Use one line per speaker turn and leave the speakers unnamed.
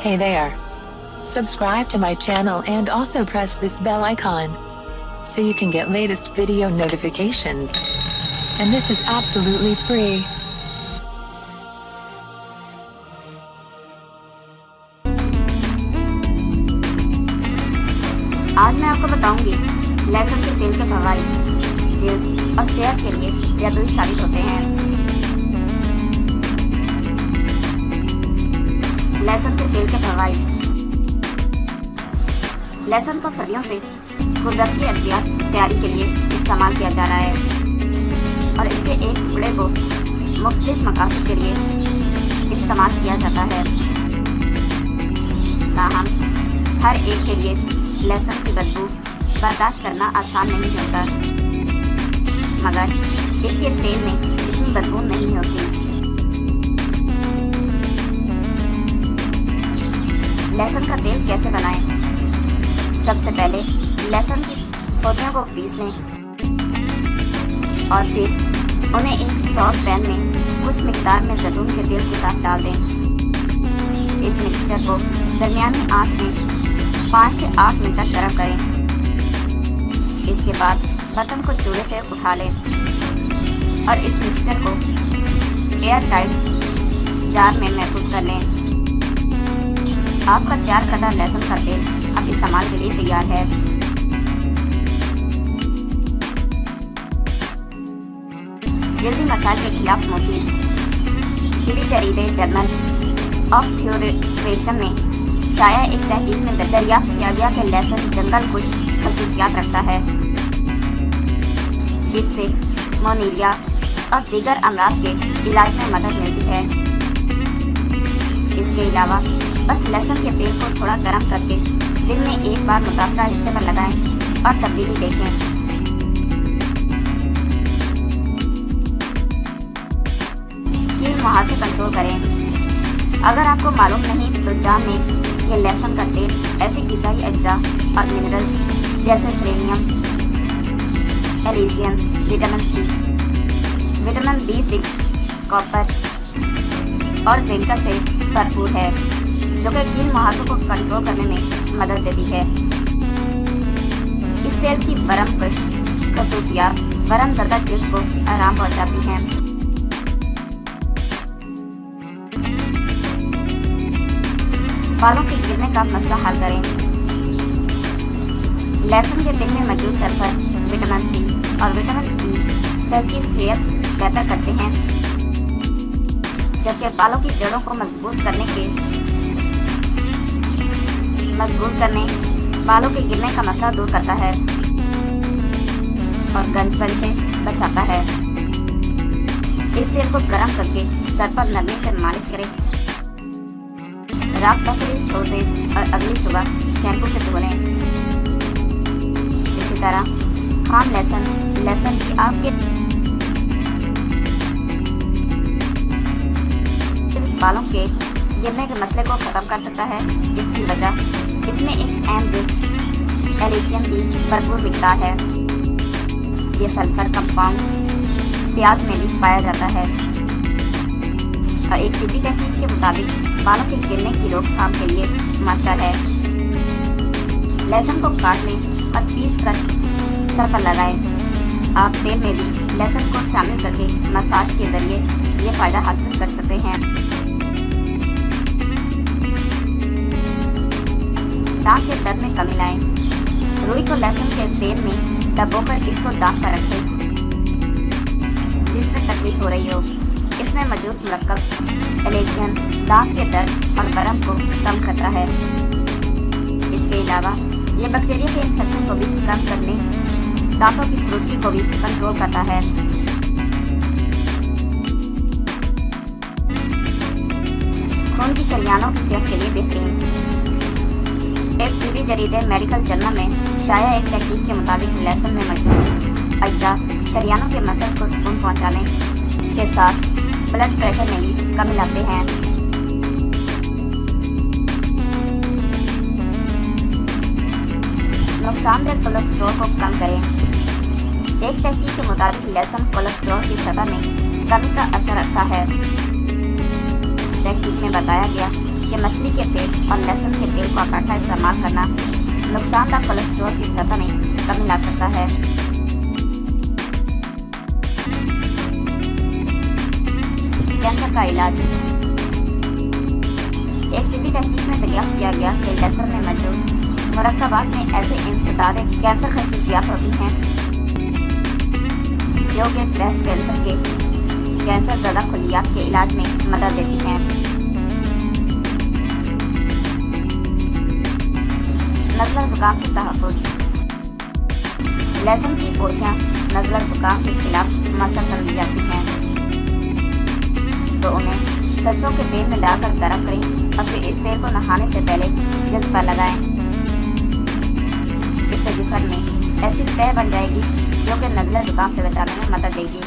Hey there. Subscribe to my channel and also press this bell icon so you can get latest video notifications. And this is absolutely free.
आज मैं आपको बताऊंगी लहसुन के तेल के फवाइद जल्द और सेहत के लिए जादुई साबित होते हैं। लहसुन के तेल के फवाइद। लहसुन को सदियों से कुदरती अद्वियात तैयारी के लिए इस्तेमाल किया जा रहा है और इसके एक टुकड़े को मुख्तलिफ मकासद के लिए इस्तेमाल किया जाता है। ताहम हर एक के लिए लहसुन की बदबू बर्दाश्त करना आसान नहीं होता, मगर इसके तेल में इतनी बदबू नहीं होती। लहसुन का तेल कैसे बनाएं? सबसे पहले लहसुन की पौधों को पीस लें और फिर उन्हें एक सॉस पैन में कुछ मिकदार में जैतून के तेल के साथ डाल दें। इस मिक्सचर को दरमियानी आंच में 5 से 8 मिनट तक गर्म करें। इसके बाद बर्तन को चूल्हे से उठा लें और इस मिक्सचर को एयर टाइट जार में महफूज कर लें। आपका तैयार करदा लहसुन का तेल अब इस्तेमाल के लिए तैयार है। जल्दी मसाले के खिलाफ मुफीद। हिली जरीदे जर्नल ऑफ थ्योरेशन में शाया एक तहकीक में दरियाफ्त किया गया कि लहसुन जंगल कुश खसूसियात रखता है जिससे मोनीरिया और दीगर अमराज के इलाज में मदद मिलती है। इसके अलावा बस लहसुन के तेल को थोड़ा गर्म करके दिन में एक बार मुतासरा हिस्से पर लगाएं और तब्दीली देखें। कील मुहासे कंट्रोल करें। अगर आपको मालूम नहीं तो जान लें ये लहसुन का तेल ऐसे ग़िज़ाई अज्जा और मिनरल्स जैसे सेलेनियम, एलिसियम, vitamin C, vitamin B6, copper और जिंक से भरपूर है जो कि कील मुहासों को कंट्रोल करने में मदद देती है। इस तेल की बरम कश खसूसियात बरम ज़रदा जिल्द को आराम पहुंचाती हैं। बालों के गिरने का मसला हल करें। लहसुन के तेल में मौजूद सल्फर, विटामिन सी और विटामिन ई सेल की सेहत बेहतर करते हैं, जबकि बालों की जड़ों को मजबूत करने बालों के गिरने का मसला दूर करता है और गंदपन से बचाता है। इस तेल को गर्म करके सर पर नरमी से मालिश करें, रात तक के लिए छोड़ दें और अगली सुबह शैम्पू से धो लें। इसी तरह खाम लहसुन की आपके बालों के गिरने के मसले को ख़त्म कर सकता है। इसकी वजह इसमें एक अहम जिस्म एलिसियम की भरपूर मिकदार है। ये सल्फर कंपाउंड प्याज में भी पाया जाता है और एक तिब्बी तहकीक के मुताबिक बालों के गिरने की रोकथाम के लिए मौसर है। लहसुन को काट लें और पीस कर सर पर लगाएं। आप तेल में भी लहसुन को शामिल करके मसाज के जरिए ये फ़ायदा हासिल कर सकते हैं। दांत के दर्द में कमी लाएं। रुई को लहसुन के तेल में डबोकर इसको दांत पर रखें जिसमें तकलीफ हो रही हो। इसमें मौजूद मुरक्कब एलिसियम दांत के दर्द और बरम को कम करता है। इसके अलावा ये बैक्टीरिया के इन्फेक्शन को भी कम करने, दांतों की फुरुसी को भी कंट्रोल करता है। खून की शरियानों की सेहत के लिए बेहतरीन। एक टीवी जरीदे मेडिकल जर्नल में शाया एक तहकीक के मुताबिक लहसुन में मौजूद अज्जा शरियानों के मसल्स को सुकून पहुंचाने के साथ ब्लड प्रेशर में भी कमी लाते हैं। नुकसानदेह कोलेस्ट्रॉल को कम करें। एक तहकीक के मुताबिक लहसुन कोलेस्ट्रॉल की सतह में कमी का असर रखता है। तहकीक में बताया गया कि कि मछली के तेल और लहसुन के तेल का इकट्ठा इस्तेमाल करना नुकसानदायक कोलेस्ट्रॉल की सतह में कमी ला सकता है। कैंसर का इलाज। एक तिब्बी तहकीक में दरियाफ्त किया गया कि लहसुन में मौजूद मुरक्कबात में ऐसे इंसदाद कैंसर खसूसियात होती हैं जो कि ब्रेस्ट कैंसर के कैंसर ज़दा खुलियात के इलाज में मदद देती हैं। नज़ला ज़ुकाम से तहफ़्फ़ुज़। लहसुन की पोथियाँ नज़ला ज़ुकाम के खिलाफ मसल कर ली जाती हैं, तो उन्हें सरसों के तेल में डालकर गर्म करें और फिर इस तेल को नहाने से पहले जल्द पर लगाएं। इससे जिस्म में ऐसी तह बन जाएगी जो कि नज़ला ज़ुकाम से बचाने में मदद देगी।